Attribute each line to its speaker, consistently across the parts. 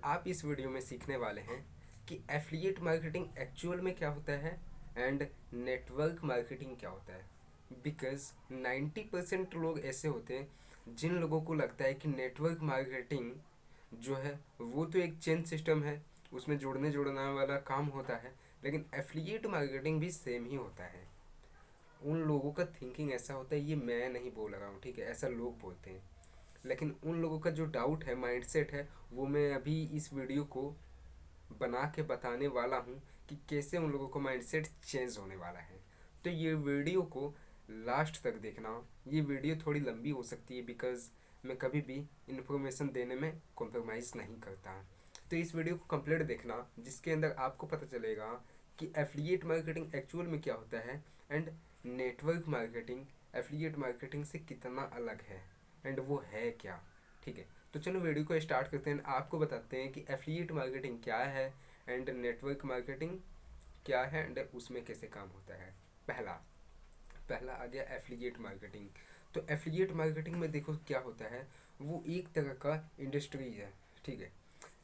Speaker 1: आप इस वीडियो में सीखने वाले हैं कि एफिलिएट मार्केटिंग एक्चुअल में क्या होता है एंड नेटवर्क मार्केटिंग क्या होता है। बिकॉज 90% लोग ऐसे होते हैं जिन लोगों को लगता है कि नेटवर्क मार्केटिंग जो है वो तो एक चेन सिस्टम है, उसमें जोड़ने जोड़ने वाला काम होता है, लेकिन एफिलिएट मार्केटिंग भी सेम ही होता है। उन लोगों का थिंकिंग ऐसा होता है, ये मैं नहीं बोल रहा हूँ, ठीक है, ऐसा लोग बोलते हैं। लेकिन उन लोगों का जो डाउट है, माइंडसेट है, वो मैं अभी इस वीडियो को बना के बताने वाला हूँ कि कैसे उन लोगों का माइंडसेट चेंज होने वाला है। तो ये वीडियो को लास्ट तक देखना। ये वीडियो थोड़ी लंबी हो सकती है बिकॉज मैं कभी भी इन्फॉर्मेशन देने में कॉम्प्रोमाइज़ नहीं करता। तो इस वीडियो को कंप्लीट देखना, जिसके अंदर आपको पता चलेगा कि एफिलिएट मार्केटिंग एक्चुअल में क्या होता है and network marketing affiliate marketing से कितना अलग है एंड वो है क्या। ठीक है, तो चलो वीडियो को स्टार्ट करते हैं। आपको बताते हैं कि एफिलिएट मार्केटिंग क्या है एंड नेटवर्क मार्केटिंग क्या है एंड उसमें कैसे काम होता है। पहला पहला आ गया एफिलिएट मार्केटिंग। तो एफिलिएट मार्केटिंग में देखो क्या होता है, वो एक तरह का इंडस्ट्री है। ठीक है,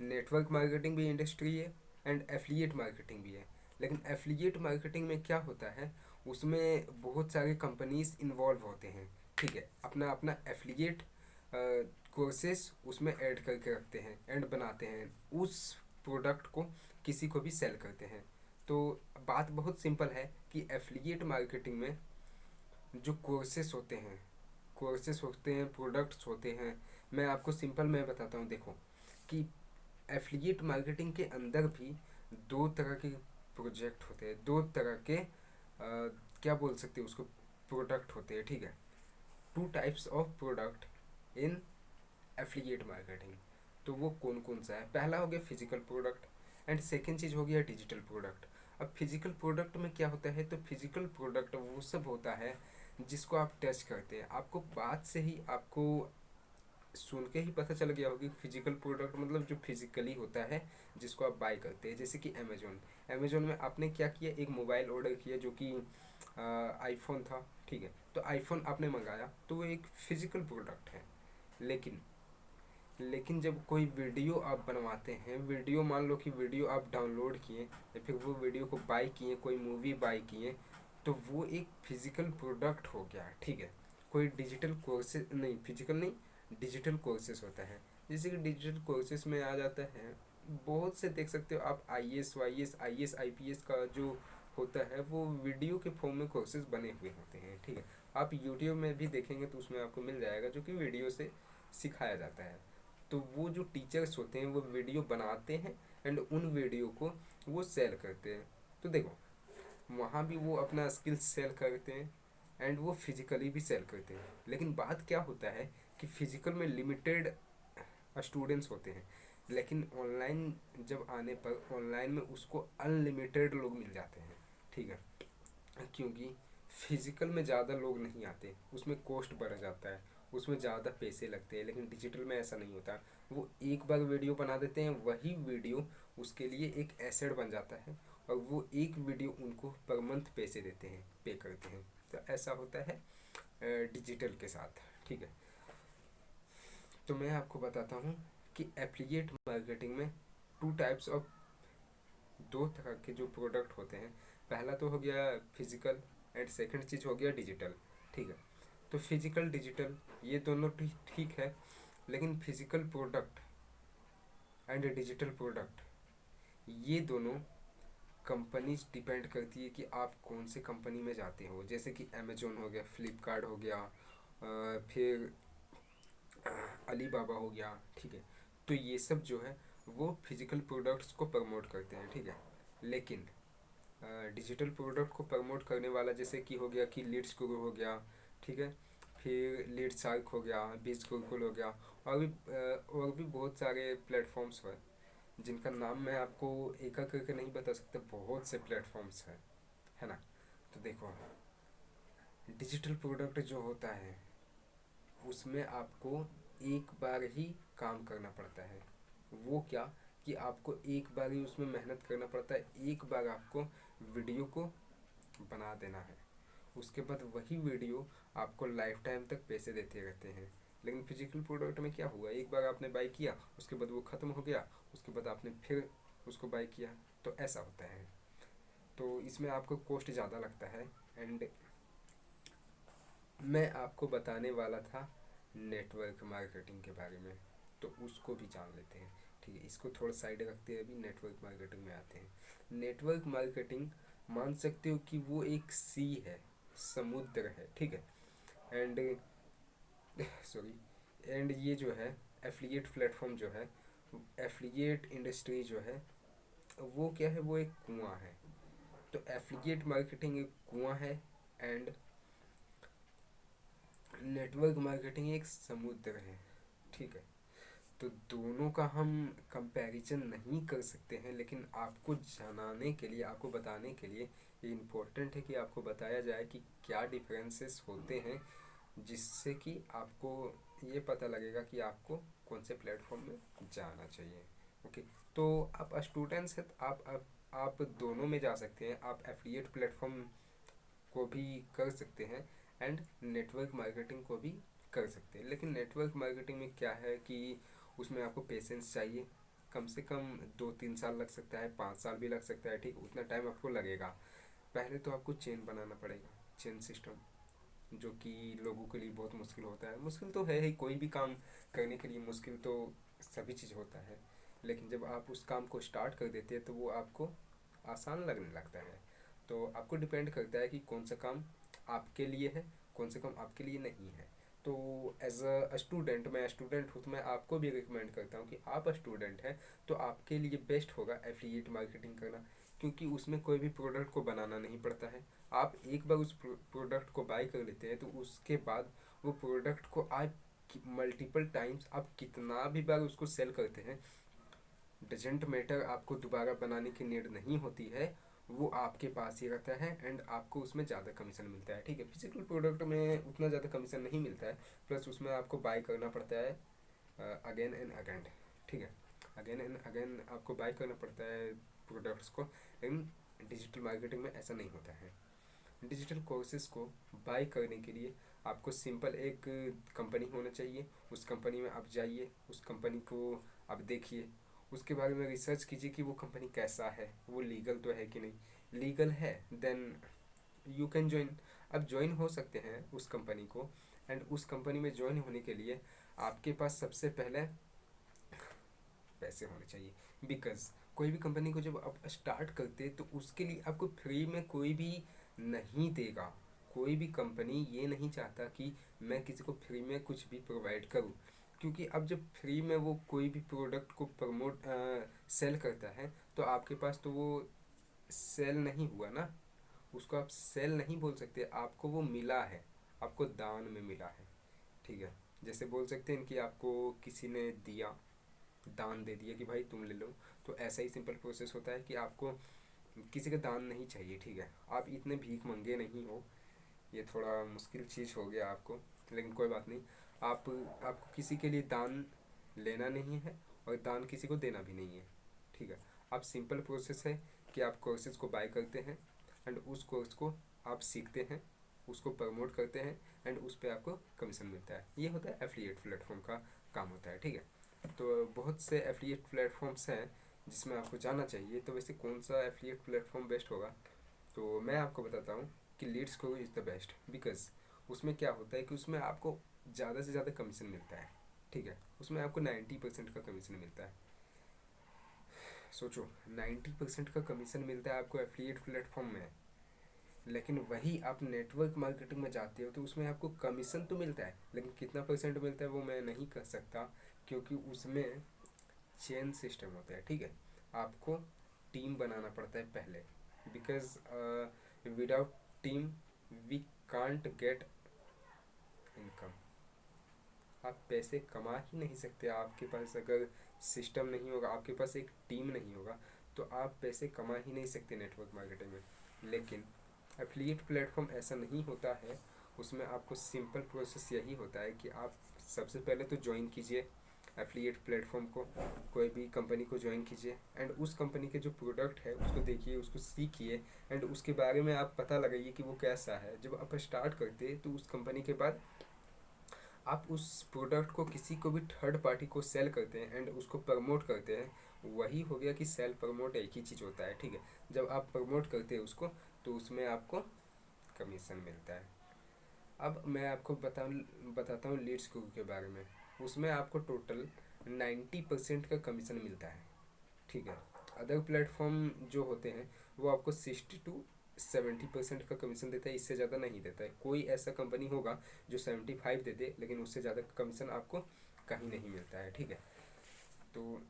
Speaker 1: नेटवर्क मार्केटिंग भी इंडस्ट्री है एंड एफिलिएट मार्केटिंग भी है। लेकिन एफिलिएट मार्केटिंग में क्या होता है, उसमें बहुत सारे कंपनीज इन्वॉल्व होते हैं। ठीक है, अपना अपना एफिलिएट कोर्सेस उसमें ऐड करके रखते हैं एंड बनाते हैं, उस प्रोडक्ट को किसी को भी सेल करते हैं। तो बात बहुत सिंपल है कि एफिलिएट मार्केटिंग में जो कोर्सेस होते हैं, प्रोडक्ट्स होते हैं। मैं आपको सिंपल मैं बताता हूँ, देखो कि एफिलिएट मार्केटिंग के अंदर भी दो तरह के प्रोजेक्ट होते हैं, दो तरह के क्या बोल सकते हैं उसको, प्रोडक्ट होते हैं। ठीक है, two types of product in affiliate marketing. तो वो कौन कौन सा है? पहला हो गया फिजिकल प्रोडक्ट एंड सेकेंड चीज़ हो गया डिजिटल प्रोडक्ट। अब फिजिकल प्रोडक्ट में क्या होता है, तो फिजिकल प्रोडक्ट वो सब होता है जिसको आप टेस्ट करते हैं। आपको बात से ही, आपको सुन के ही पता चल गया होगी फिजिकल प्रोडक्ट मतलब जो फिजिकली होता है, जिसको आप बाय करते हैं। जैसे कि अमेजोन, अमेजोन में आपने क्या किया, एक मोबाइल ऑर्डर किया जो कि आईफोन था। ठीक है, तो आईफोन आपने मंगाया तो वो एक फिजिकल प्रोडक्ट है। लेकिन लेकिन जब कोई वीडियो आप बनवाते हैं, वीडियो मान लो कि वीडियो आप डाउनलोड किए या फिर वो वीडियो को बाय किए, कोई मूवी बाय किए, तो वो एक फिजिकल प्रोडक्ट हो गया। ठीक है, कोई डिजिटल कोर्सेज नहीं, फिजिकल नहीं, डिजिटल कोर्सेज होता है। जैसे कि डिजिटल कोर्सेज में आ जाता है, बहुत से देख सकते हो आप, I S I P S का जो होता है वो वीडियो के फॉर्म में कोर्सेज बने हुए होते हैं। ठीक है, आप यूट्यूब में भी देखेंगे तो उसमें आपको मिल जाएगा जो कि वीडियो से सिखाया जाता है। तो वो जो टीचर्स होते हैं वो वीडियो बनाते हैं एंड उन वीडियो को वो सेल करते हैं। तो देखो, वहाँ भी वो अपना स्किल्स सेल करते हैं एंड वो फिजिकली भी सेल करते हैं। लेकिन बात क्या होता है कि फिजिकल में लिमिटेड स्टूडेंट्स होते हैं, लेकिन ऑनलाइन जब आने पर ऑनलाइन में उसको अनलिमिटेड लोग मिल जाते हैं। ठीक है, क्योंकि फिजिकल में ज़्यादा लोग नहीं आते, उसमें कॉस्ट बढ़ जाता है, उसमें ज़्यादा पैसे लगते हैं। लेकिन डिजिटल में ऐसा नहीं होता, वो एक बार वीडियो बना देते हैं, वही वीडियो उसके लिए एक एसेट बन जाता है और वो एक वीडियो उनको पर मंथ पैसे देते हैं, पे करते हैं। तो ऐसा होता है डिजिटल के साथ। ठीक है, तो मैं आपको बताता हूँ कि एफिलिएट मार्केटिंग में टू टाइप्स ऑफ, दो तरह के जो प्रोडक्ट होते हैं। पहला तो हो गया फिजिकल एंड सेकंड चीज़ हो गया डिजिटल। ठीक है, तो फिजिकल डिजिटल ये दोनों ठीक है, लेकिन physical product and digital product ये दोनों कंपनीज डिपेंड करती है कि आप कौन से कंपनी में जाते हो। जैसे कि अमेजोन हो गया, फ्लिपकार्ट हो गया, फिर अली बाबा हो गया। ठीक है, तो ये सब जो है वो फिजिकल प्रोडक्ट्स को प्रमोट करते हैं। ठीक है, लेकिन डिजिटल प्रोडक्ट को प्रमोट करने वाला जैसे कि हो गया कि लीड्स गुरु हो गया। ठीक है, फिर लीड शार्क हो गया, बीज गुरुकुल हो गया, और भी बहुत सारे प्लेटफॉर्म्स हैं जिनका नाम मैं आपको एक एक करके नहीं बता सकता, बहुत से प्लेटफॉर्म्स हैं, है ना। तो देखो, डिजिटल प्रोडक्ट जो होता है उसमें आपको एक बार ही काम करना पड़ता है। वो क्या, कि आपको एक बार ही उसमें मेहनत करना पड़ता है, एक बार आपको वीडियो को बना देना है, उसके बाद वही वीडियो आपको लाइफ टाइम तक पैसे देते रहते हैं। लेकिन फिजिकल प्रोडक्ट में क्या हुआ, एक बार आपने बाई किया उसके बाद वो ख़त्म हो गया, उसके बाद आपने फिर उसको बाई किया, तो ऐसा होता है। तो इसमें आपको कॉस्ट ज़्यादा लगता है। एंड मैं आपको बताने वाला था नेटवर्क मार्केटिंग के बारे में, तो उसको भी जान लेते हैं। ठीक है, इसको थोड़ा साइड रखते हैं, अभी नेटवर्क मार्केटिंग में आते हैं। नेटवर्क मार्केटिंग मान सकते हो कि वो एक सी है, समुद्र है, ठीक है। एंड सॉरी, एंड ये जो है एफिलिएट प्लेटफॉर्म जो है, एफिलिएट इंडस्ट्री जो है, वो क्या है, वो एक कुआं है। तो एफिलिएट मार्केटिंग एक कुआं है एंड नेटवर्क मार्केटिंग एक समुद्र है, ठीक है। तो दोनों का हम कंपैरिजन नहीं कर सकते हैं, लेकिन आपको जनाने के लिए, आपको बताने के लिए ये इम्पोर्टेंट है कि आपको बताया जाए कि क्या डिफरेंसेस होते हैं, जिससे कि आपको ये पता लगेगा कि आपको कौन से प्लेटफॉर्म में जाना चाहिए। ओके, तो आप स्टूडेंट्स हैं तो आप दोनों में जा सकते हैं। आप एफिलिएट प्लेटफॉर्म को भी कर सकते हैं एंड नेटवर्क मार्केटिंग को भी कर सकते हैं। लेकिन नेटवर्क मार्केटिंग में क्या है कि उसमें आपको पेशेंस चाहिए, कम से कम 2-3 साल लग सकता है, 5 साल भी लग सकता है, ठीक, उतना टाइम आपको लगेगा। पहले तो आपको चेन बनाना पड़ेगा, चेन सिस्टम, जो कि लोगों के लिए बहुत मुश्किल होता है। मुश्किल तो है ही, कोई भी काम करने के लिए मुश्किल तो सभी चीज़ होता है, लेकिन जब आप उस काम को स्टार्ट कर देते हैं तो वो आपको आसान लगने लगता है। तो आपको डिपेंड करता है कि कौन सा काम आपके लिए है, कौन सा काम आपके लिए नहीं है। तो एज अ स्टूडेंट, मैं स्टूडेंट हूँ, तो मैं आपको भी रिकमेंड करता हूँ कि आप स्टूडेंट हैं तो आपके लिए बेस्ट होगा एफिलिएट मार्केटिंग करना, क्योंकि उसमें कोई भी प्रोडक्ट को बनाना नहीं पड़ता है। आप एक बार उस प्रोडक्ट को बाय कर लेते हैं तो उसके बाद वो प्रोडक्ट को आप मल्टीपल टाइम्स, आप कितना भी बार उसको सेल करते हैं, डजेंट मैटर, आपको दोबारा बनाने की नीड नहीं होती है, वो आपके पास ही रहता है एंड आपको उसमें ज़्यादा कमीशन मिलता है, ठीक है। फिजिकल प्रोडक्ट में उतना ज़्यादा कमीशन नहीं मिलता है, प्लस उसमें आपको बाय करना पड़ता है अगेन एंड अगेन, ठीक है। अगेन एंड अगेन आपको बाय करना पड़ता है प्रोडक्ट्स को, लेकिन डिजिटल मार्केटिंग में ऐसा नहीं होता है। डिजिटल कोर्सेज को बाय करने के लिए आपको सिंपल एक कंपनी होना चाहिए, उस कंपनी में आप जाइए, उस कंपनी को आप देखिए, उसके बारे में रिसर्च कीजिए कि वो कंपनी कैसा है, वो लीगल तो है कि नहीं। लीगल है देन यू कैन ज्वाइन, आप ज्वाइन हो सकते हैं उस कंपनी को। एंड उस कंपनी में ज्वाइन होने के लिए आपके पास सबसे पहले पैसे होने चाहिए, बिकॉज कोई भी कंपनी को जब आप स्टार्ट करते तो उसके लिए आपको फ्री में कोई भी नहीं देगा। कोई भी कंपनी ये नहीं चाहता कि मैं किसी को फ्री में कुछ भी प्रोवाइड करूँ, क्योंकि अब जब फ्री में वो कोई भी प्रोडक्ट को प्रमोट सेल करता है तो आपके पास तो वो सेल नहीं हुआ ना, उसको आप सेल नहीं बोल सकते, आपको वो मिला है, आपको दान में मिला है, ठीक है। जैसे बोल सकते हैं कि आपको किसी ने दिया, दान दे दिया कि भाई तुम ले लो, तो ऐसा ही सिंपल प्रोसेस होता है कि आपको किसी का दान नहीं चाहिए, ठीक है। आप इतने भीख मंगे नहीं हो, ये थोड़ा मुश्किल चीज़ हो गया आपको, लेकिन कोई बात नहीं। आप आपको किसी के लिए दान लेना नहीं है और दान किसी को देना भी नहीं है, ठीक है। आप सिंपल प्रोसेस है कि आप कोर्सेज को बाय करते हैं एंड उस कोर्स को आप सीखते हैं, उसको प्रमोट करते हैं एंड उस पर आपको कमीशन मिलता है। ये होता है एफिलिएट प्लेटफॉर्म का काम होता है, ठीक है। तो बहुत से एफिलिएट प्लेटफॉर्म्स हैं जिसमें आपको जाना चाहिए। तो वैसे कौन सा एफिलिएट प्लेटफॉर्म बेस्ट होगा, तो मैं आपको बताता हूँ कि लीड्स को इज़ द बेस्ट, बिकॉज उसमें क्या होता है कि उसमें आपको ज़्यादा से ज़्यादा कमीशन मिलता है, ठीक है। उसमें आपको 90% का कमीशन मिलता है। सोचो, 90% का कमीशन मिलता है आपको एफिलिएट प्लेटफॉर्म में, लेकिन वही आप नेटवर्क मार्केटिंग में जाते हो तो उसमें आपको कमीशन तो मिलता है, लेकिन कितना परसेंट मिलता है वो मैं नहीं कह सकता, क्योंकि उसमें चेन सिस्टम होता है, ठीक है। आपको टीम बनाना पड़ता है पहले, because without team we can't get income. आप पैसे कमा ही नहीं सकते, आपके पास अगर सिस्टम नहीं होगा, आपके पास एक टीम नहीं होगा, तो आप पैसे कमा ही नहीं सकते नेटवर्क मार्केटिंग में। लेकिन एफिलिएट प्लेटफॉर्म ऐसा नहीं होता है, उसमें आपको सिंपल प्रोसेस यही होता है कि आप सबसे पहले तो ज्वाइन कीजिए एफिलिएट प्लेटफॉर्म को, कोई भी कंपनी को ज्वाइन कीजिए एंड उस कंपनी के जो प्रोडक्ट है उसको देखिए, उसको सीखिए एंड उसके बारे में आप पता लगाइए कि वो कैसा है। जब आप स्टार्ट करते तो उस कंपनी के बाद आप उस प्रोडक्ट को किसी को भी थर्ड पार्टी को सेल करते हैं एंड उसको प्रमोट करते हैं, वही हो गया कि सेल प्रमोट एक ही चीज़ होता है, ठीक है। जब आप प्रमोट करते हैं उसको, तो उसमें आपको कमीशन मिलता है। अब मैं आपको बताता हूँ लीड्स ग्रुप के बारे में। उसमें आपको टोटल 90% का कमीशन मिलता है, ठीक है। अदर प्लेटफॉर्म जो होते हैं वो आपको 60 to 70% का कमीशन देता है, इससे ज़्यादा नहीं देता है। कोई ऐसा कंपनी होगा जो 75 दे दे, लेकिन उससे ज़्यादा कमीशन आपको कहीं नहीं मिलता है, ठीक है। तो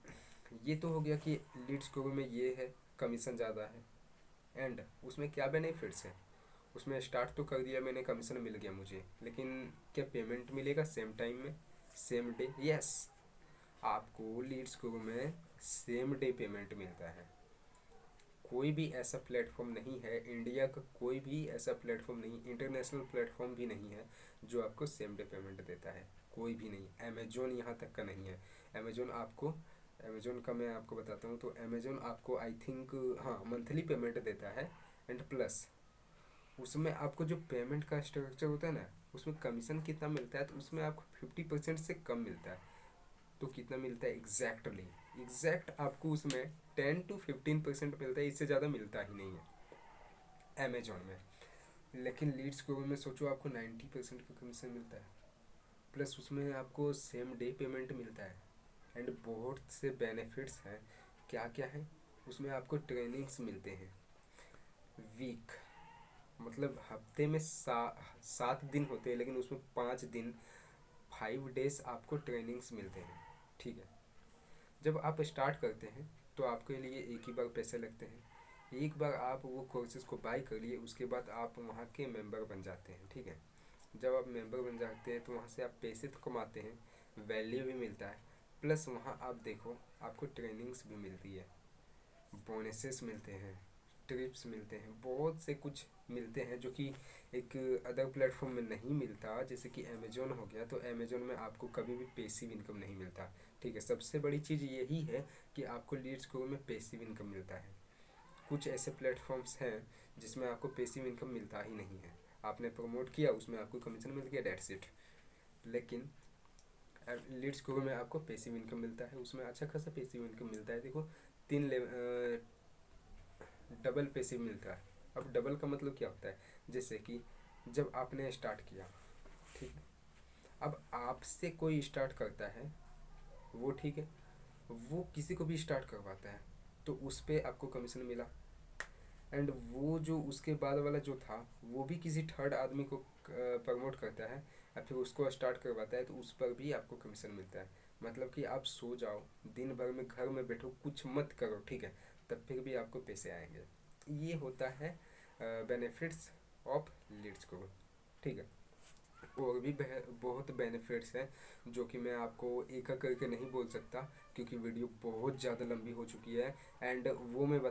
Speaker 1: ये तो हो गया कि लीड्स ग्रुप में ये है, कमीशन ज़्यादा है। एंड उसमें क्या बेनिफिट्स है, उसमें स्टार्ट तो कर दिया मैंने, कमीशन मिल गया मुझे, लेकिन क्या पेमेंट मिलेगा सेम टाइम में, सेम डे? यस, आपको लीड्स ग्रुप में सेम डे पेमेंट मिलता है। कोई भी ऐसा प्लेटफॉर्म नहीं है, इंडिया का कोई भी ऐसा प्लेटफॉर्म नहीं, इंटरनेशनल प्लेटफॉर्म भी नहीं है जो आपको सेम डे पेमेंट देता है। कोई भी नहीं, अमेजोन यहाँ तक का नहीं है। अमेजोन आपको, अमेजोन का मैं आपको बताता हूँ, तो अमेजोन आपको आई थिंक, हाँ, मंथली पेमेंट देता है। एंड प्लस उसमें आपको जो पेमेंट का स्ट्रक्चर होता है ना, उसमें कमीशन कितना मिलता है, तो उसमें आपको 50% से कम मिलता है। तो कितना मिलता है एग्जैक्टली, एग्जैक्ट आपको उसमें 10 to 15% मिलता है, इससे ज़्यादा मिलता ही नहीं है अमेजोन में। लेकिन लीड्स ग्रुप में सोचो आपको 90% का कमीशन मिलता है, प्लस उसमें आपको सेम डे पेमेंट मिलता है। एंड बहुत से बेनिफिट्स हैं। क्या क्या है उसमें, आपको ट्रेनिंग्स मिलते हैं वीक, मतलब हफ्ते में 7 दिन होते हैं, लेकिन उसमें 5 दिन, 5 डेज आपको ट्रेनिंग्स मिलते हैं, ठीक है। जब आप स्टार्ट करते हैं तो आपके लिए एक ही बार पैसे लगते हैं। एक बार आप वो कोर्सेज को बाय कर लिए, उसके बाद आप वहाँ के मेंबर बन जाते हैं, ठीक है। जब आप मेंबर बन जाते हैं तो वहाँ से आप पैसे तो कमाते हैं, वैल्यू भी मिलता है, प्लस वहाँ आप देखो आपको ट्रेनिंग्स भी मिलती है, बोनसेस मिलते हैं, ट्रिप्स मिलते हैं, बहुत से कुछ मिलते हैं जो कि एक अदर प्लेटफॉर्म में नहीं मिलता। जैसे कि अमेजोन हो गया, तो अमेजोन में आपको कभी भी पैसिव इनकम नहीं मिलता, ठीक है। सबसे बड़ी चीज़ यही है कि आपको लीड्स ग्रुप में पैसिव इनकम मिलता है। कुछ ऐसे प्लेटफॉर्म्स हैं जिसमें आपको पैसिव इनकम मिलता ही नहीं है। आपने प्रमोट किया, उसमें आपको कमीशन मिल गया, डेट्स इट। लेकिन लीड्स ग्रुप में आपको पैसिव इनकम मिलता है, उसमें अच्छा खासा पैसिव इनकम मिलता है। देखो, तीन डबल पैसिव मिलता है। अब डबल का मतलब क्या होता है, जैसे कि जब आपने स्टार्ट किया, ठीक है, अब आपसे कोई स्टार्ट करता है, वो ठीक है, वो किसी को भी स्टार्ट करवाता है, तो उस पर आपको कमीशन मिला। एंड वो जो उसके बाद वाला जो था, वो भी किसी थर्ड आदमी को प्रमोट करता है या फिर उसको स्टार्ट करवाता है, तो उस पर भी आपको कमीशन मिलता है। मतलब कि आप सो जाओ, दिन भर में घर में बैठो, कुछ मत करो, ठीक है, तब फिर भी आपको पैसे आएंगे। ये होता है बेनिफिट्स ऑफ लीड्स को, ठीक है। और भी बहुत बेनिफिट्स हैं जो कि मैं आपको एक एक करके नहीं बोल सकता, क्योंकि वीडियो बहुत ज़्यादा लंबी हो चुकी है। एंड वो मैं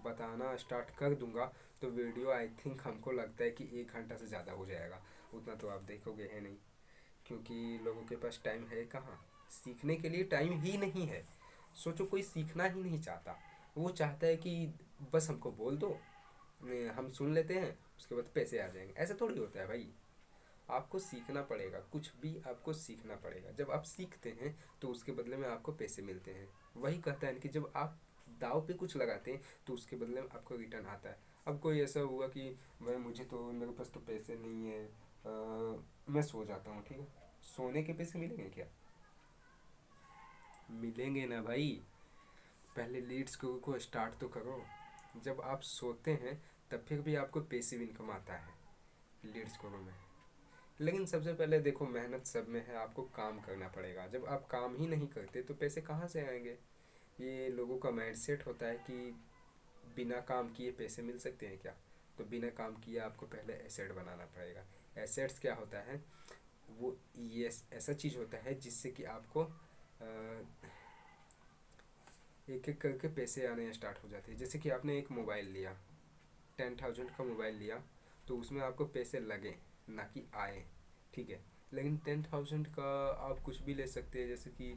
Speaker 1: बताना स्टार्ट कर दूंगा तो वीडियो आई थिंक हमको लगता है कि 1 घंटा से ज़्यादा हो जाएगा। उतना तो आप देखोगे है नहीं, क्योंकि लोगों के पास टाइम है कहाँ, सीखने के लिए टाइम ही नहीं है। सोचो, कोई सीखना ही नहीं चाहता, वो चाहता है कि बस हमको बोल दो, हम सुन लेते हैं, उसके बाद पैसे आ जाएंगे। ऐसा थोड़ी होता है भाई, आपको सीखना पड़ेगा, कुछ भी आपको सीखना पड़ेगा। जब आप सीखते हैं तो उसके बदले में आपको पैसे मिलते हैं। वही कहता है कि जब आप दाव पे कुछ लगाते हैं तो उसके बदले में आपको रिटर्न आता है। अब कोई ऐसा हुआ कि भाई मुझे तो, मेरे पास तो पैसे नहीं है, मैं सो जाता हूँ, ठीक है, सोने के पैसे मिलेंगे क्या? मिलेंगे ना भाई। पहले लीड्स को स्टार्ट तो करो। जब आप सोते हैं तब फिर भी आपको पैसिव इनकम आता है लीड्स को में। लेकिन सबसे पहले देखो, मेहनत सब में है, आपको काम करना पड़ेगा। जब आप काम ही नहीं करते तो पैसे कहाँ से आएंगे? ये लोगों का माइंडसेट होता है कि बिना काम किए पैसे मिल सकते हैं क्या? तो बिना काम किए आपको पहले एसेट बनाना पड़ेगा। एसेट्स क्या होता है, वो ये ऐसा चीज़ होता है जिससे कि आपको एक एक करके पैसे आने स्टार्ट हो जाते हैं। जैसे कि आपने एक मोबाइल लिया, 10,000 का मोबाइल लिया, तो उसमें आपको पैसे लगे, ना कि आए, ठीक है। लेकिन 10,000 का आप कुछ भी ले सकते हैं, जैसे कि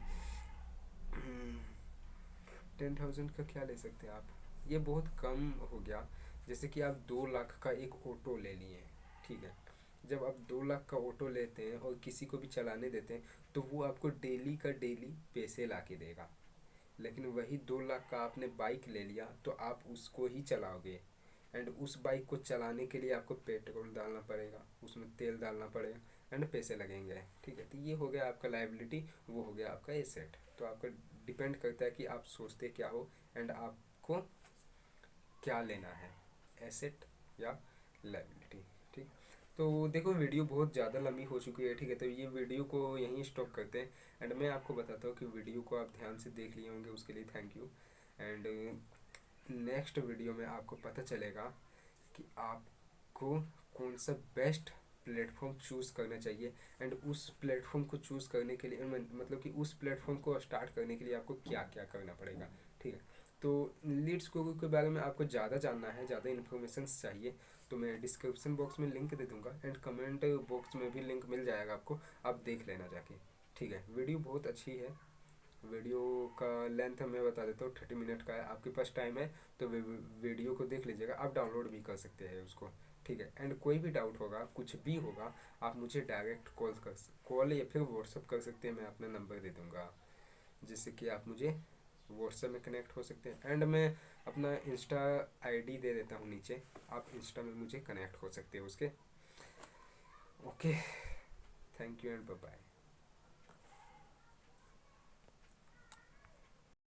Speaker 1: 10,000 का क्या ले सकते हैं आप, ये बहुत कम हो गया। जैसे कि आप 2 लाख का एक ऑटो ले लिए, ठीक है, जब आप 2 लाख का ऑटो लेते हैं और किसी को भी चलाने देते हैं तो वो आपको डेली का डेली पैसे ला के देगा। लेकिन वही 2 लाख का आपने बाइक ले लिया तो आप उसको ही चलाओगे, एंड उस बाइक को चलाने के लिए आपको पेट्रोल डालना पड़ेगा, उसमें तेल डालना पड़ेगा, एंड पैसे लगेंगे। ठीक है, तो ये हो गया आपका लाइबिलिटी, वो हो गया आपका एसेट। तो आपका डिपेंड करता है कि आप सोचते क्या हो एंड आपको क्या लेना है, एसेट या लाइबिलिटी। ठीक, तो देखो वीडियो बहुत ज़्यादा लंबी हो चुकी है। ठीक है, तो ये वीडियो को यहीं स्टॉप करते हैं, एंड मैं आपको बताता हूँ कि वीडियो को आप ध्यान से देख लिए होंगे, उसके लिए thank you. And next video में आपको पता चलेगा कि आपको कौन सा बेस्ट प्लेटफॉर्म चूज़ करना चाहिए, एंड उस प्लेटफॉर्म को चूज़ करने के लिए मतलब कि उस प्लेटफॉर्म को स्टार्ट करने के लिए आपको क्या क्या करना पड़ेगा। ठीक है, तो लीड्स को के बारे में आपको ज़्यादा जानना है, ज़्यादा इन्फॉर्मेशन चाहिए तो मैं डिस्क्रिप्शन बॉक्स में लिंक दे दूँगा, एंड कमेंट बॉक्स में भी लिंक मिल जाएगा आपको, आप देख लेना जाके। ठीक है, वीडियो बहुत अच्छी है। वीडियो का लेंथ मैं बता देता हूँ, 30 मिनट का है। आपके पास टाइम है तो वीडियो को देख लीजिएगा, आप डाउनलोड भी कर सकते हैं उसको। ठीक है, एंड कोई भी डाउट होगा, कुछ भी होगा, आप मुझे डायरेक्ट कॉल या फिर व्हाट्सअप कर सकते हैं, मैं अपना नंबर दे दूँगा जिससे कि आप मुझे व्हाट्सएप में कनेक्ट हो सकते हैं, एंड मैं अपना इंस्टा आईडी दे देता हूँ नीचे, आप इंस्टा में मुझे कनेक्ट हो सकते हो उसके। Okay, thank you and bye bye.